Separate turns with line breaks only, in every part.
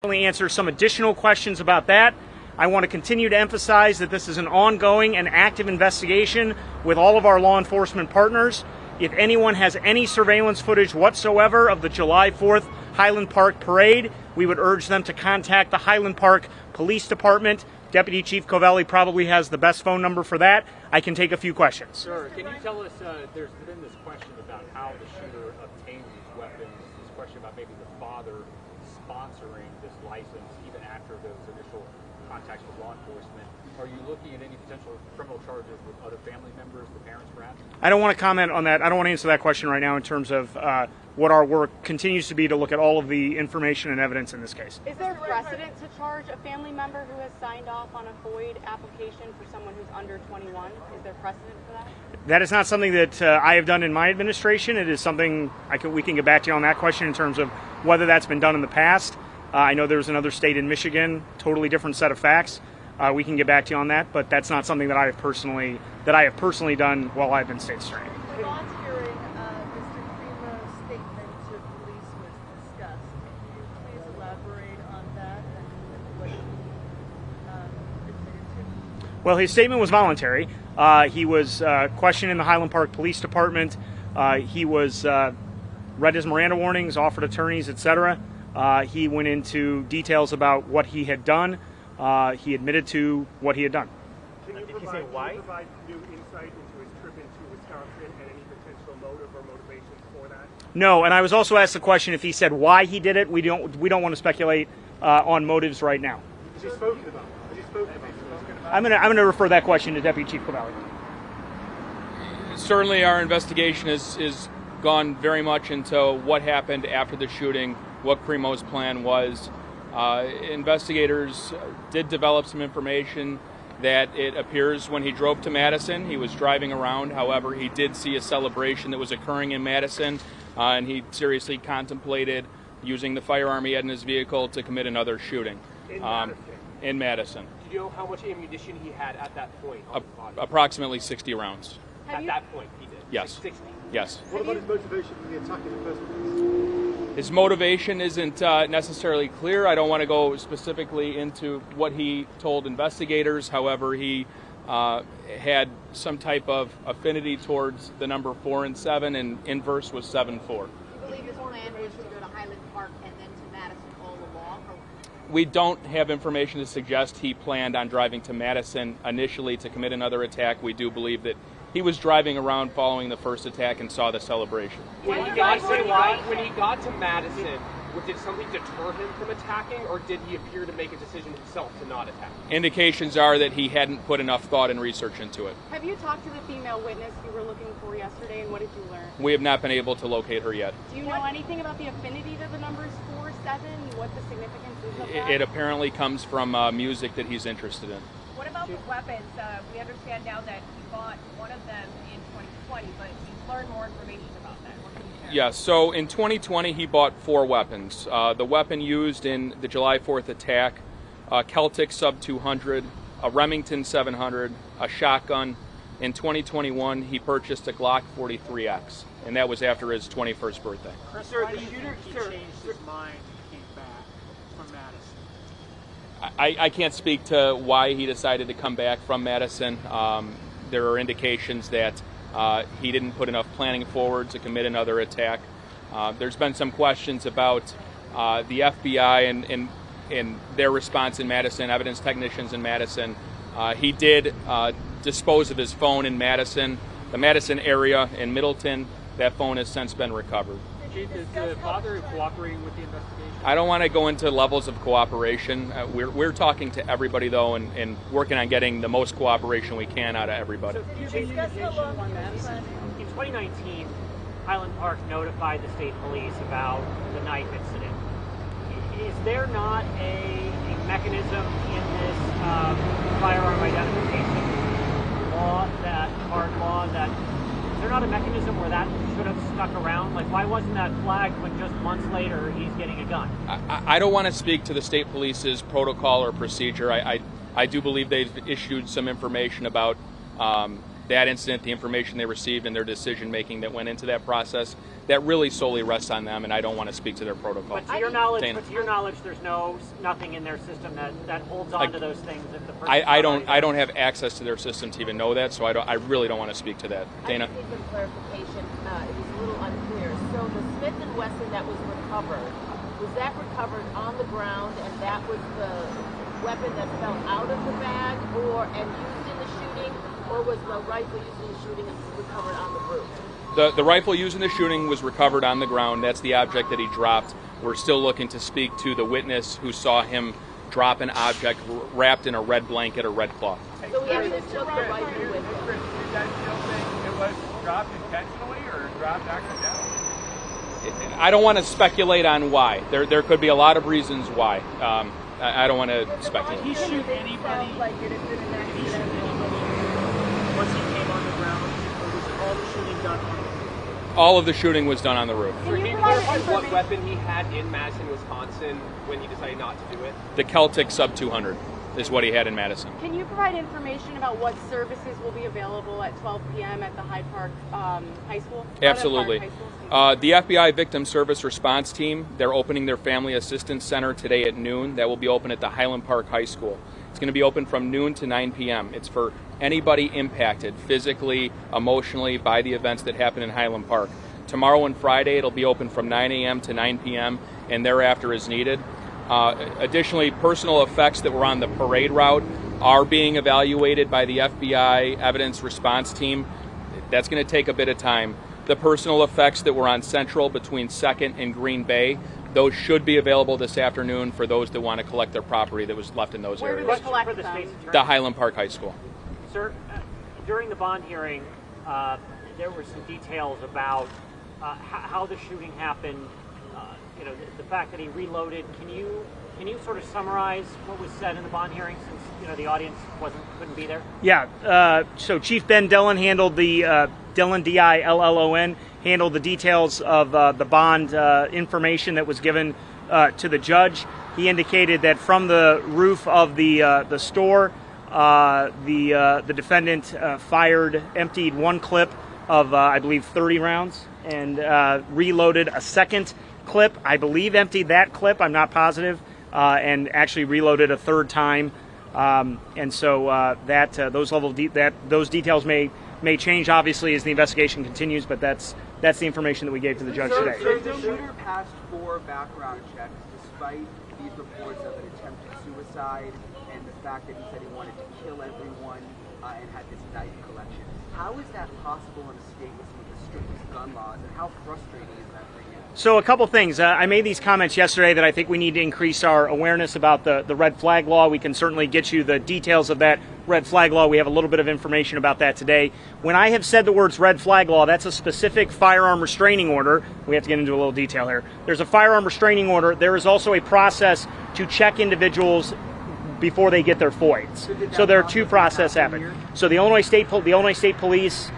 Answer some additional questions about that. I want to continue to emphasize that this is an ongoing and active investigation with all of our law enforcement partners. If anyone has any surveillance footage whatsoever of the July 4th Highland Park parade, we would urge them to contact the Highland Park Police Department. Deputy Chief Covelli probably has the best phone number for that. I can take a few questions.
Sir, can you tell us, there's been this question about how the shooter obtained these weapons, this question about maybe the father sponsoring this license even after those initial contacts with law enforcement. Are you looking at any potential criminal charges with other family members, the parents perhaps? I
don't want to comment on that. I don't want to answer that question right now in terms of what our work continues to be to look at all of the information and evidence in this case.
Is there precedent to charge a family member who has signed off on a FOID application for someone who's under 21? Is there precedent for that?
That is not something that I have done in my administration. It is something we can get back to you on that question in terms of whether that's been done in the past. I know there's another state in Michigan, totally different set of facts. We can get back to you on that, but that's not something that I have personally done while I've been state attorney.
The last hearing, Mr. Crimo's statement to police was discussed. Can you please elaborate on that and what he admitted to?
Well, his statement was voluntary. He was questioned in the Highland Park Police Department. He was read his Miranda warnings, offered attorneys, etc. He went into details about what he had done. He admitted to what he had done.
Can you provide new insight into his trip into Wisconsin and any potential motive or motivations for that?
No, and I was also asked the question if he said why he did it. We don't want to speculate on motives right now.
Has he spoken about it?
I'm going to refer that question to Deputy Chief Covelli.
Certainly, our investigation is gone very much into what happened after the shooting, what Crimo's plan was. Investigators did develop some information that it appears when he drove to Madison, he was driving around. However, he did see a celebration that was occurring in Madison, and he seriously contemplated using the firearm he had in his vehicle to commit another shooting in Madison.
Do you know how much ammunition he had at that point on his body?
Approximately 60 rounds.
At that point, he did?
Yes.
60?
Yes.
What about his motivation for the attack in the first place?
His motivation isn't necessarily clear. I don't want to go specifically into what he told investigators. However, he had some type of affinity towards the number 4 and 7, and inverse was 7-4.
Do you believe his plan was to go to Highland Park and then to Madison all along?
We don't have information to suggest he planned on driving to Madison initially to commit another attack. We do believe that he was driving around following the first attack and saw the celebration.
When he got to Madison, did something deter him from attacking, or did he appear to make a decision himself to not attack?
Indications are that he hadn't put enough thought and research into it.
Have you talked to the female witness you were looking for yesterday, and what did you learn?
We have not been able to locate her yet.
Do you know anything about the affinity to the numbers 4, 7, what the significance is of that?
It apparently comes from music that he's interested in.
What about the weapons? We understand now that he bought one of them in 2020, but he's learned more information about that. What can you share?
Yeah, so in 2020 he bought 4 weapons. The weapon used in the July 4th attack, a Celtic Sub 200, a Remington 700, a shotgun. In 2021 he purchased a Glock 43X, and that was after his 21st birthday.
Sir, the shooter
changed his mind and came back from Madison.
I can't speak to why he decided to come back from Madison. There are indications that he didn't put enough planning forward to commit another attack. There's been some questions about the FBI and their response in Madison, evidence technicians in Madison. He did dispose of his phone in Madison, the Madison area in Middleton. That phone has since been recovered.
Chief, is the father cooperating with the investigation?
I don't want to go into levels of cooperation. We're talking to everybody, though, and working on getting the most cooperation we can out of everybody.
In 2019, Highland Park notified the state police about the knife incident. Is there not a mechanism in this firearm identification law, that hard law, that is there not a mechanism where that should have stuck around? Like, why wasn't that flagged when just months later he's getting a gun?
I don't want to speak to the state police's protocol or procedure. I do believe they've issued some information about that incident, the information they received, and their decision making that went into that process. that really solely rests on them, and I don't want to speak to their protocol.
But to your knowledge,
Dana.
there's nothing in their system that holds on to those things. If the person
I don't have access to their system to even know that, so I really don't want to speak to that. Dana.
I just need some clarification. It was a little unclear. So the Smith & Wesson that was recovered, was that recovered on the ground, and that was the weapon that fell out of the bag and used in the shooting, or was the rifle used in the shooting recovered on the roof?
The rifle used in the shooting was recovered on the ground. That's the object that he dropped. We're still looking to speak to the witness who saw him drop an object wrapped in a red blanket or red cloth.
So we actually took the rifle with him.
Chris, you guys still think it was dropped intentionally or dropped accidentally?
I don't want to speculate on why. There could be a lot of reasons why. I don't want to speculate.
Did he shoot anybody?
Like it had been an accident.
Once he came on the ground, or was all the shooting done on the roof?
All of the shooting was done on the roof.
Can you
Can you
provide
clarify what
information?
weapon he had in Madison, Wisconsin, when he decided not to do it?
The Celtic Sub 200 is what he had in Madison.
Can you provide information about what services will be available at 12 p.m. at the Hyde Park High School?
Absolutely.
High School,
The FBI Victim Service Response Team, they're opening their Family Assistance Center today at noon. That will be open at the Highland Park High School. It's going to be open from noon to 9 p.m. It's for anybody impacted physically, emotionally by the events that happen in Highland Park. Tomorrow and Friday, it'll be open from 9 a.m. to 9 p.m. and thereafter as needed. Additionally, personal effects that were on the parade route are being evaluated by the FBI Evidence Response Team. That's going to take a bit of time. The personal effects that were on Central between 2nd and Green Bay, those should be available this afternoon for those that want to collect their property that was left in those
Where do
areas.
they collect
For the
them?
state's attorney.
The Highland Park High School.
Sir, during the bond hearing, there were some details about how the shooting happened. The fact that he reloaded. Can you sort of summarize what was said in the bond hearing, since the audience couldn't be there?
Yeah. So Chief Ben Dillon handled the Dillon Dillon handled the details of the bond information that was given to the judge. He indicated that from the roof of the store, the defendant emptied one clip of I believe 30 rounds and reloaded a second clip. I believe emptied that clip. I'm not positive. And actually reloaded a third time, and so those details may change obviously as the investigation continues. But that's the information that we gave to the judge today.
So the shooter passed 4 background checks despite these reports of an attempted suicide and the fact that he said he wanted to kill everyone and had this knife collection. How is that possible in a state with some of the strictest gun laws, and how frustrating is that for you?
So a couple things. I made these comments yesterday that I think we need to increase our awareness about the red flag law. We can certainly get you the details of that red flag law. We have a little bit of information about that today. When I have said the words red flag law, that's a specific firearm restraining order. We have to get into a little detail here. There's a firearm restraining order. There is also a process to check individuals before they get their FOIDs. So there are 2 processes happen. So the Illinois State Police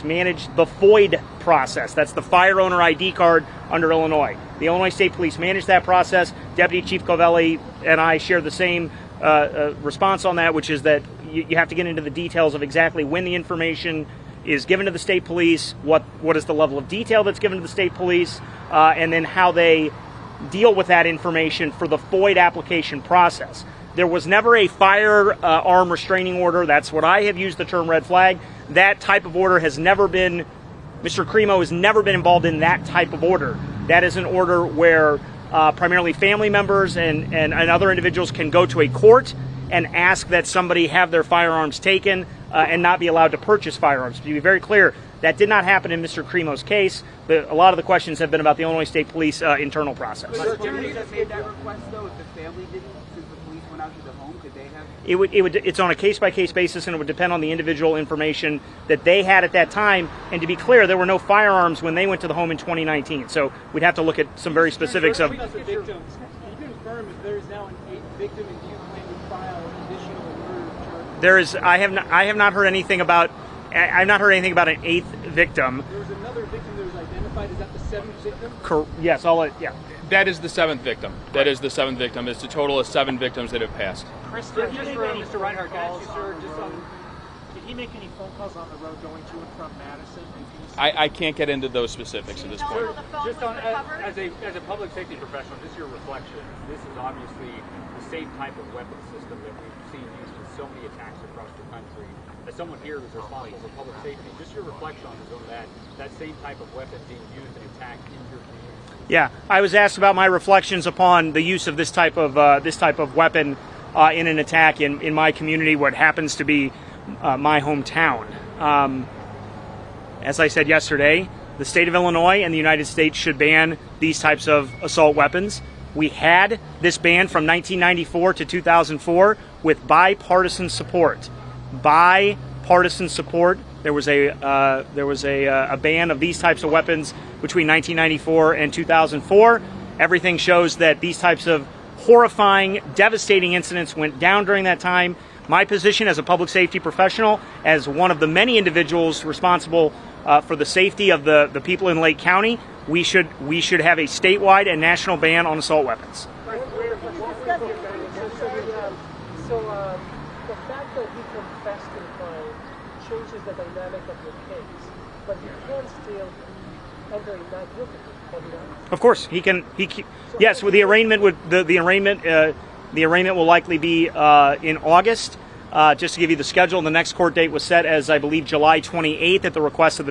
managed the FOID process. That's the fire owner ID card under Illinois. The Illinois State Police managed that process. Deputy Chief Covelli and I share the same response on that, which is that you have to get into the details of exactly when the information is given to the state police, what is the level of detail that's given to the state police, and then how they deal with that information for the FOID application process. There was never a firearm restraining order. That's what I have used the term red flag. That type of order has never been, Mr. Crimo has never been involved in that type of order. That is an order where primarily family members and other individuals can go to a court and ask that somebody have their firearms taken and not be allowed to purchase firearms. To be very clear, that did not happen in Mr. Crimo's case. A lot of the questions have been about the Illinois State Police internal process.
Was there attorneys that made that request, though, if the family didn't, since the police went out to the home, could they have?
It's on a case-by-case basis, and it would depend on the individual information that they had at that time. And to be clear, there were no firearms when they went to the home in 2019. So we'd have to look at some very specifics of.
Can you confirm if there is now an 8th victim, and do you plan to file additional murder charges?
There is. I have not heard anything about. I've not heard anything about an 8th victim.
There was another victim that was identified. Is that the 7th victim?
Yes. Yeah.
That is the 7th victim. That is the 7th victim. It's a total of 7 victims that have passed.
Chris, just for Mr. Reinhardt, can I ask you, sir, just on
Did he make any phone calls on the road going to and from Madison?
I can't get into those specifics at this point.
Just on, as a public safety professional, just your reflection. This is obviously the same type of weapon system that we've seen used in so many attacks across the country. As someone here who's responsible for public safety, just your reflection on that same type of weapon being used in attack in your community.
Yeah, I was asked about my reflections upon the use of this type of weapon in an attack in my community, what happens to be my hometown. As I said yesterday, the state of Illinois and the United States should ban these types of assault weapons. We had this ban from 1994 to 2004 with bipartisan support. Bipartisan support. There was a ban of these types of weapons between 1994 and 2004. Everything shows that these types of horrifying, devastating incidents went down during that time. My position as a public safety professional, as one of the many individuals responsible for the safety of the people in Lake County, we should have a statewide and national ban on assault weapons.
So the fact that he confessed in crime changes the dynamic of your case, but you can still enter a not guilty plea.
Of course, he can. Yes, with the arraignment the arraignment will likely be in August. Just to give you the schedule, the next court date was set as, I believe, July 28th at the request of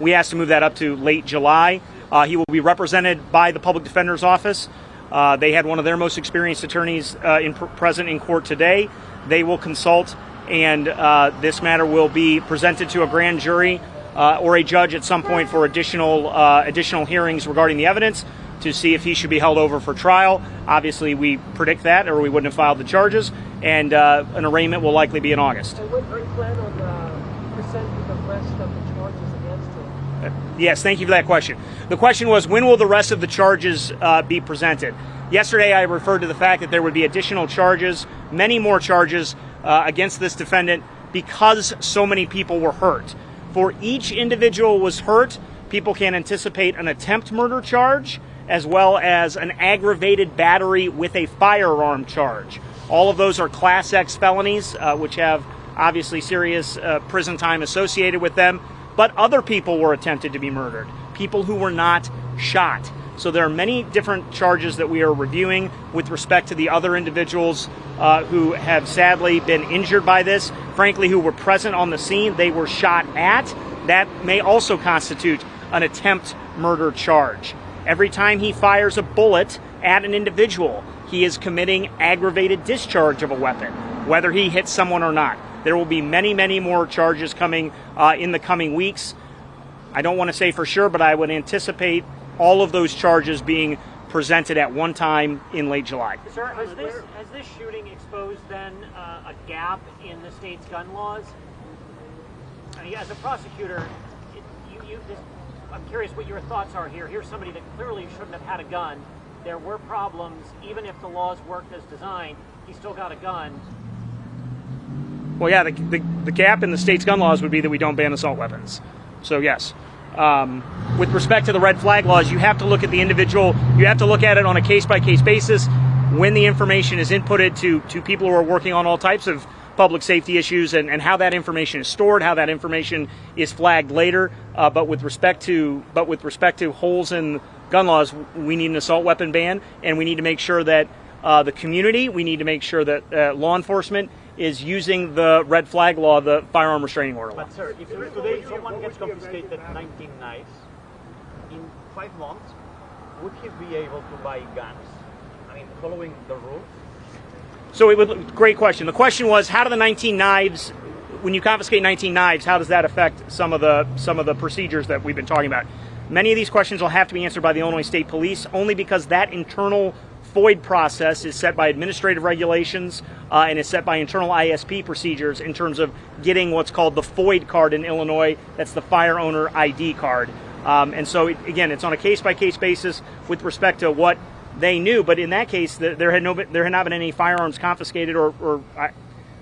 we asked to move that up to late July. He will be represented by the Public Defender's Office. They had one of their most experienced attorneys present in court today. They will consult, and this matter will be presented to a grand jury or a judge at some point for additional hearings regarding the evidence to see if he should be held over for trial. Obviously, we predict that, or we wouldn't have filed the charges, and an arraignment will likely be in August.
And when do you plan on presenting the rest of the charges against him?
Yes, thank you for that question. The question was, when will the rest of the charges be presented? Yesterday, I referred to the fact that there would be additional charges, many more charges against this defendant because so many people were hurt. For each individual was hurt, people can anticipate an attempt murder charge as well as an aggravated battery with a firearm charge. All of those are Class X felonies, which have obviously serious prison time associated with them. But other people were attempted to be murdered, people who were not shot. So there are many different charges that we are reviewing with respect to the other individuals who have sadly been injured by this, frankly, who were present on the scene. They were shot at. That may also constitute an attempt murder charge. Every time he fires a bullet at an individual, he is committing aggravated discharge of a weapon, whether he hits someone or not. There will be many, many more charges coming in the coming weeks. I don't want to say for sure, but I would anticipate all of those charges being presented at one time in late July.
Sir, has this shooting exposed then a gap in the state's gun laws? I mean, as a prosecutor, I'm curious what your thoughts are here. Here's somebody that clearly shouldn't have had a gun. There were problems. Even if the laws worked as designed, he still got a gun.
Well, yeah, the gap in the state's gun laws would be that we don't ban assault weapons. So, yes. With respect to the red flag laws, you have to look at the individual. You have to look at it on a case-by-case basis. When the information is inputted to people who are working on all types of public safety issues and how that information is stored, how that information is flagged later. But with respect to holes in gun laws, we need an assault weapon ban, and we need to make sure that the community, we need to make sure that law enforcement is using the red flag law, the firearm restraining order law.
But sir, if today someone gets confiscated 19 knives, in 5 months, would he be able to buy guns? I mean, following the rules?
So great question. The question was, how do the 19 knives, when you confiscate 19 knives, how does that affect some of the procedures that we've been talking about? Many of these questions will have to be answered by the Illinois State Police, only because that internal FOID process is set by administrative regulations and is set by internal ISP procedures in terms of getting what's called the FOID card in Illinois. That's the Fire Owner ID card. And so, again, it's on a case-by-case basis with respect to what they knew. But in that case, there had not been any firearms confiscated,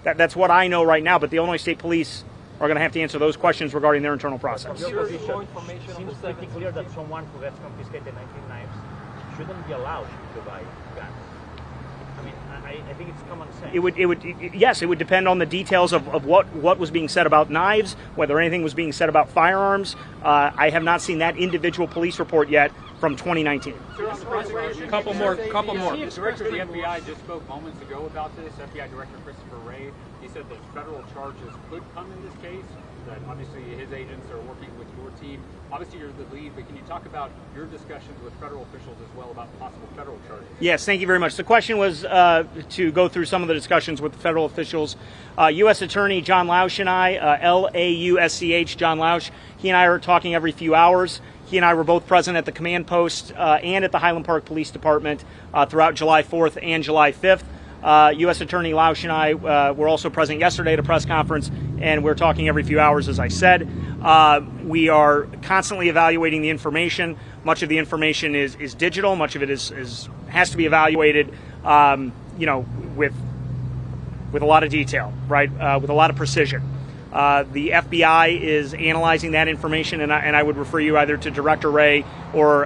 that's what I know right now. But the Illinois State Police are going to have to answer those questions regarding their internal process.
Your position seems pretty clear that someone who gets confiscated 19 knives shouldn't be allowed to buy guns. I mean, I think it's common sense.
Yes, it would depend on the details of what was being said about knives, whether anything was being said about firearms. I have not seen that individual police report yet from 2019.
Couple more.
The director of the FBI just spoke moments ago about this. FBI Director Christopher Wray. He said that federal charges could come in this case. That obviously his agents are working with your team. Obviously you're the lead, but can you talk about your discussions with federal officials as well about possible federal charges?
Yes, thank you very much. The question was to go through some of the discussions with federal officials. U.S. Attorney John Lausch and I, L-A-U-S-C-H, John Lausch, he and I are talking every few hours. He and I were both present at the command post and at the Highland Park Police Department throughout July 4th and July 5th. U.S. Attorney Lausch and I were also present yesterday at a press conference, and we're talking every few hours, as I said. We are constantly evaluating the information. Much of the information is digital. Much of it has to be evaluated, with a lot of detail, right? With a lot of precision. The FBI is analyzing that information, and I would refer you either to Director Wray or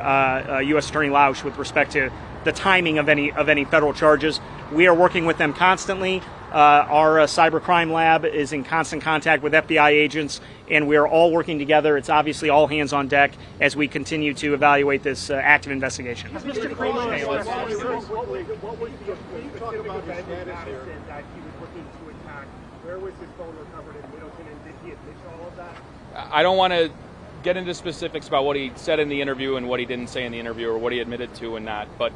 U.S. Attorney Lausch with respect to the timing of any federal charges. We are working with them constantly. Our cybercrime lab is in constant contact with FBI agents, and we are all working together. It's obviously all hands on deck as we continue to evaluate this active investigation.
Mr. Crimo, what was the official event that he was looking to attack? Where was his phone recovered in Middleton, and did he admit to all of that?
I don't want to get into specifics about what he said in the interview and what he didn't say in the interview, or what he admitted to and not, but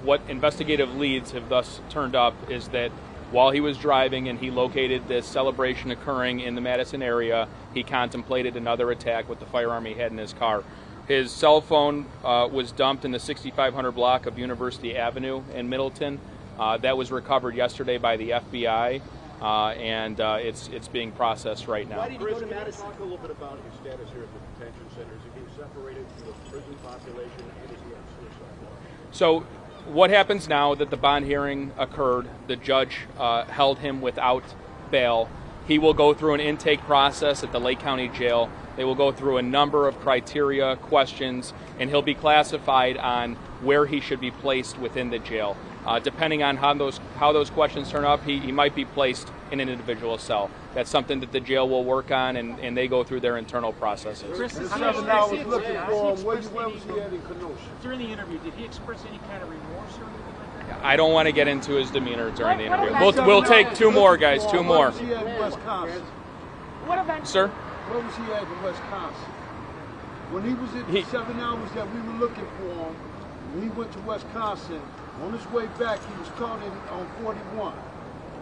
what investigative leads have thus turned up is that while he was driving and he located this celebration occurring in the Madison area, he contemplated another attack with the firearm he had in his car. His cell phone was dumped in the 6500 block of University Avenue in Middleton. That was recovered yesterday by the FBI, and it's being processed right now.
Why did you go to Madison? Talk a little bit about his status here at the detention center. Is he being separated from the prison population, and is he on suicide watch?
So what happens now that the bond hearing occurred, the judge held him without bail. He will go through an intake process at the Lake County Jail. They will go through a number of criteria, questions, and he'll be classified on where he should be placed within the jail. Depending on how those questions turn up, he might be placed in an individual cell. That's something that the jail will work on, and they go through their internal processes.
Chris, 7 hours looking for him. Where was he at in Kenosha?
During the interview, did he express any kind of remorse or anything like that?
I don't want to get into his demeanor during the interview. We'll take two more, guys. Two more.
Where was he at in Wisconsin?
Sir?
Where was he at in Wisconsin? When he was at the 7 hours that we were looking for him, when he went to Wisconsin, on his way back, he was caught on 41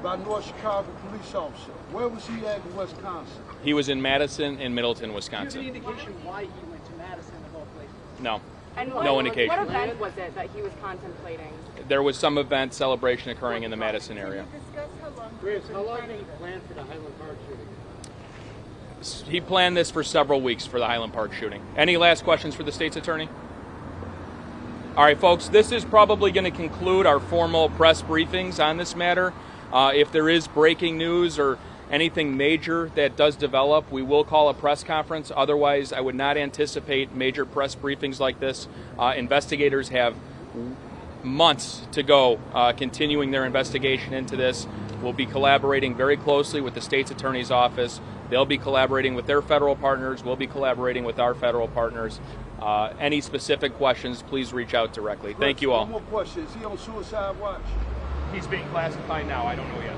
by North Chicago police officer. Where was he at in Wisconsin?
He was in Madison and Middleton, Wisconsin.
Do you have any indication why he went to Madison of all places?
No.
And
no indication.
What event was it that he was contemplating?
There was some event, celebration occurring in the Madison area.
Chris, how long did he plan for the Highland Park shooting?
He planned this for several weeks for the Highland Park shooting. Any last questions for the state's attorney? All right, folks, this is probably going to conclude our formal press briefings on this matter. If there is breaking news or anything major that does develop, we will call a press conference. Otherwise, I would not anticipate major press briefings like this. Investigators have months to go continuing their investigation into this. We'll be collaborating very closely with the state's attorney's office. They'll be collaborating with their federal partners. We'll be collaborating with our federal partners. Any specific questions, please reach out directly. Thank you all.
One more question. Is he on suicide watch?
He's being classified now. I don't know yet.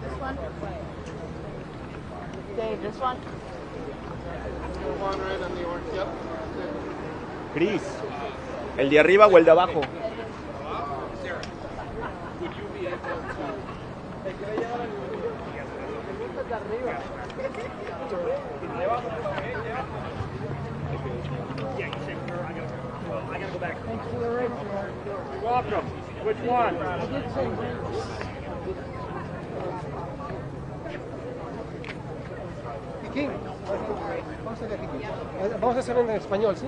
This one? Dave, this one?
Chris, ¿el de arriba o el de abajo?
I gotta go back. You're welcome. Which one?
Piquín, vamos a hacer en español, ¿sí?